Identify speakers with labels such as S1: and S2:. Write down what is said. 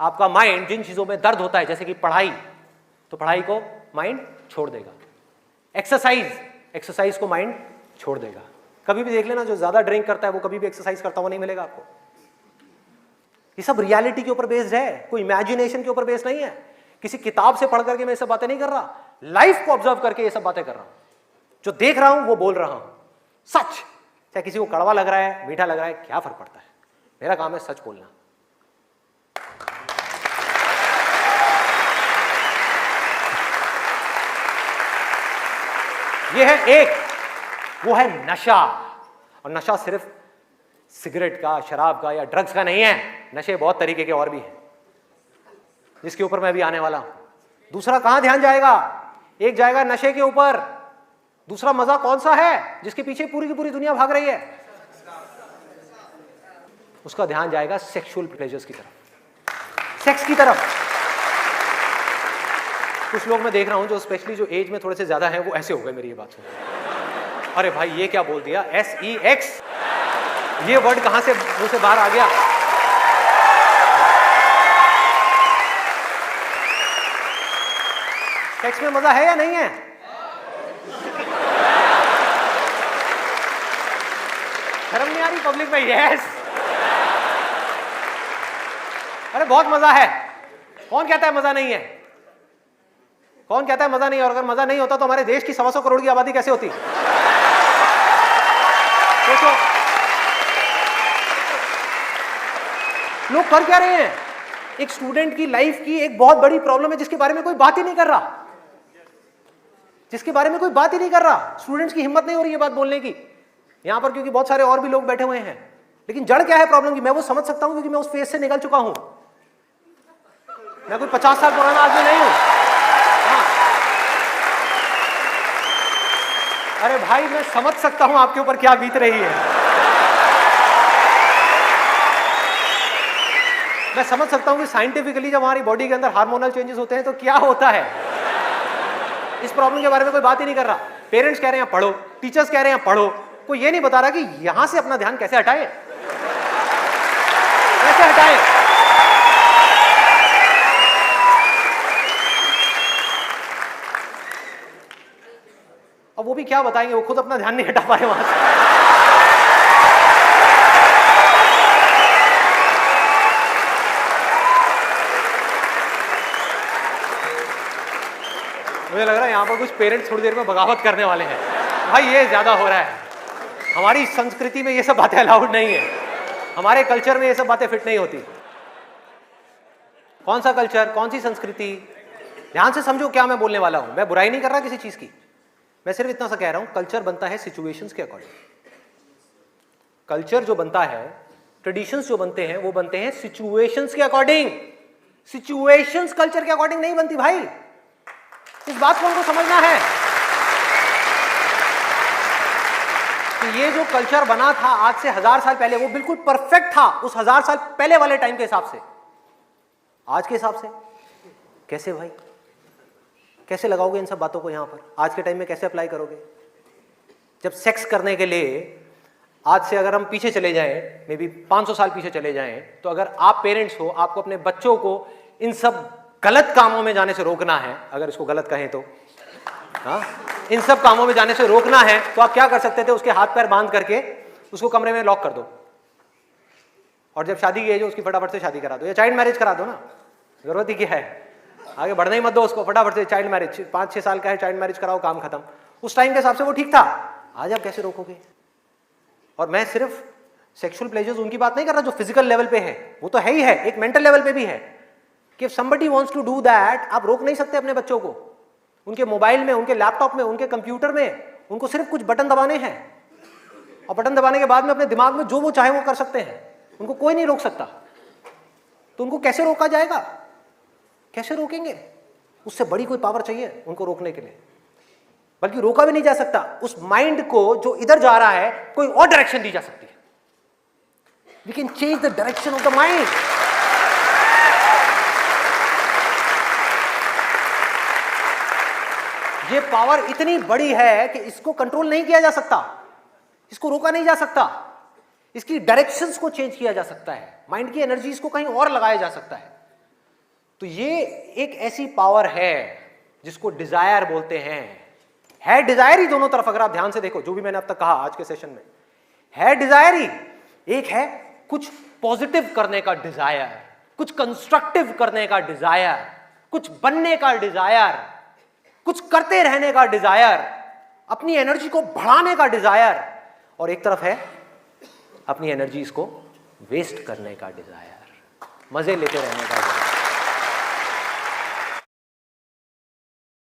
S1: आपका माइंड जिन चीजों में दर्द होता है, जैसे कि पढ़ाई, तो पढ़ाई को माइंड छोड़ देगा। एक्सरसाइज को माइंड छोड़ देगा। कभी भी देख लेना, जो ज्यादा ड्रिंक करता है वो कभी भी एक्सरसाइज करता हुआ नहीं मिलेगा आपको। ये सब रियलिटी के ऊपर बेस्ड है, कोई इमेजिनेशन के ऊपर बेस्ड नहीं है। किसी किताब से पढ़ करके मैं ये सब बातें नहीं कर रहा, लाइफ को ऑब्जर्व करके ये सब बातें कर रहा हूं। जो देख रहा हूं वो बोल रहा हूं, सच। चाहे किसी को कड़वा लग रहा है, मीठा लग रहा है, क्या फर्क पड़ता है, मेरा काम है सच बोलना। ये है एक, वो है नशा। और नशा सिर्फ सिगरेट का, शराब का या ड्रग्स का नहीं है, नशे बहुत तरीके के और भी हैं, जिसके ऊपर मैं अभी आने वाला हूं। दूसरा कहां ध्यान जाएगा? एक जाएगा नशे के ऊपर, दूसरा मजा कौन सा है जिसके पीछे पूरी की पूरी दुनिया भाग रही है? उसका ध्यान जाएगा सेक्सुअल प्लेजर्स की तरफ, सेक्स की तरफ। कुछ लोग मैं देख रहा हूं जो स्पेशली जो एज में थोड़े से ज्यादा हैं, वो ऐसे हो गए मेरी ये बात सुन। अरे भाई ये क्या बोल दिया, SEX, ये वर्ड कहां से मुंह से बाहर आ गया? सेक्स में मजा है या नहीं है? शर्म नहीं आ रही पब्लिक में? यस, अरे बहुत मजा है। कौन कहता है मजा नहीं है? कौन कहता है मजा नहीं है? और अगर मजा नहीं होता तो हमारे देश की 125 करोड़ की आबादी कैसे होती? सोचो, लोग कर क्या रहे हैं? एक स्टूडेंट की लाइफ की एक बहुत बड़ी प्रॉब्लम है जिसके बारे में कोई बात ही नहीं कर रहा, जिसके बारे में कोई बात ही नहीं कर रहा। स्टूडेंट्स की हिम्मत नहीं हो रही है बात बोलने की यहां पर, क्योंकि बहुत सारे और भी लोग बैठे हुए हैं। लेकिन जड़ क्या है प्रॉब्लम की, मैं वो समझ सकता हूं क्योंकि मैं उस फेज से निकल चुका हूं। मैं कोई 50 साल पुराना आदमी नहीं हूं। हाँ। अरे भाई मैं समझ सकता हूं आपके ऊपर क्या बीत रही है, मैं समझ सकता हूं कि साइंटिफिकली जब हमारी बॉडी के अंदर हार्मोनल चेंजेस होते हैं तो क्या होता है। इस प्रॉब्लम के बारे में कोई बात ही नहीं कर रहा। पेरेंट्स कह रहे हैं पढ़ो, टीचर्स कह रहे हैं पढ़ो, कोई ये नहीं बता रहा कि यहां से अपना ध्यान कैसे हटाए, कैसे हटाए। अब वो भी क्या बताएंगे, वो खुद अपना ध्यान नहीं हटा पा रहे वहां से। मुझे लग रहा है यहां पर कुछ पेरेंट्स थोड़ी देर में बगावत करने वाले हैं। भाई ये ज्यादा हो रहा है, हमारी संस्कृति में ये सब बातें अलाउड नहीं है, हमारे कल्चर में ये सब बातें फिट नहीं होती। कौन सा कल्चर, कौन सी संस्कृति? ध्यान से समझो क्या मैं बोलने वाला हूं। मैं बुराई नहीं कर रहा किसी चीज की, मैं सिर्फ इतना सा कह रहा हूं, कल्चर बनता है सिचुएशंस के अकॉर्डिंग। कल्चर जो बनता है, ट्रेडिशंस जो बनते हैं, वो बनते हैं सिचुएशंस के अकॉर्डिंग। सिचुएशंस कल्चर के अकॉर्डिंग नहीं बनती भाई, इस बात को उनको समझना है कि ये जो कल्चर बना था आज से 1000 साल पहले, वो बिल्कुल परफेक्ट था उस 1000 साल पहले वाले टाइम के हिसाब से। आज के हिसाब से कैसे भाई, कैसे लगाओगे इन सब बातों को यहां पर? आज के टाइम में कैसे अप्लाई करोगे? जब सेक्स करने के लिए आज से अगर हम पीछे चले जाएं, मे बी 500 साल पीछे चले जाएं, तो अगर आप पेरेंट्स हो, आपको अपने बच्चों को इन सब गलत कामों में जाने से रोकना है, अगर इसको गलत कहें तो, हाँ, इन सब कामों में जाने से रोकना है, तो आप क्या कर सकते थे? उसके हाथ पैर बांध करके उसको कमरे में लॉक कर दो, और जब शादी की एज हो उसकी फटाफट से शादी करा दो, या चाइल्ड मैरिज करा दो ना, जरूरत ही क्या है, आगे बढ़ने ही मत दो उसको, फटाफट से चाइल्ड मैरिज, 5-6 साल का है, चाइल्ड मैरिज कराओ, काम खत्म। उस टाइम के हिसाब से वो ठीक था, आज आप कैसे रोकोगे? और मैं सिर्फ सेक्सुअल प्लेजर्स उनकी बात नहीं कर रहा जो फिजिकल लेवल पे है, वो तो है ही है, एक मेंटल लेवल पे भी है कि somebody wants to do that, आप रोक नहीं सकते अपने बच्चों को। उनके मोबाइल में, उनके लैपटॉप में, उनके कंप्यूटर में उनको सिर्फ कुछ बटन दबाने हैं, और बटन दबाने के बाद में अपने दिमाग में जो वो चाहे वो कर सकते हैं, उनको कोई नहीं रोक सकता। तो उनको कैसे रोका जाएगा? कैसे रोकेंगे? उससे बड़ी कोई पावर चाहिए उनको रोकने के लिए, बल्कि रोका भी नहीं जा सकता। उस माइंड को जो इधर जा रहा है, कोई और डायरेक्शन दी जा सकती है। We can change the direction of the mind. ये पावर इतनी बड़ी है कि इसको कंट्रोल नहीं किया जा सकता, इसको रोका नहीं जा सकता। इसकी डायरेक्शंस को चेंज किया जा सकता है, माइंड की एनर्जीज को कहीं और लगाया जा सकता है। तो ये एक ऐसी पावर है जिसको डिजायर बोलते हैं। है डिजायर ही दोनों तरफ, अगर आप ध्यान से देखो जो भी मैंने अब तक कहा आज के सेशन में, है डिजायर ही। एक है कुछ पॉजिटिव करने का डिजायर, कुछ कंस्ट्रक्टिव करने का डिजायर, कुछ बनने का डिजायर, कुछ करते रहने का डिजायर, अपनी एनर्जी को बढ़ाने का डिजायर, और एक तरफ है अपनी एनर्जी को वेस्ट करने का डिजायर, मजे लेते रहने का डिजायर।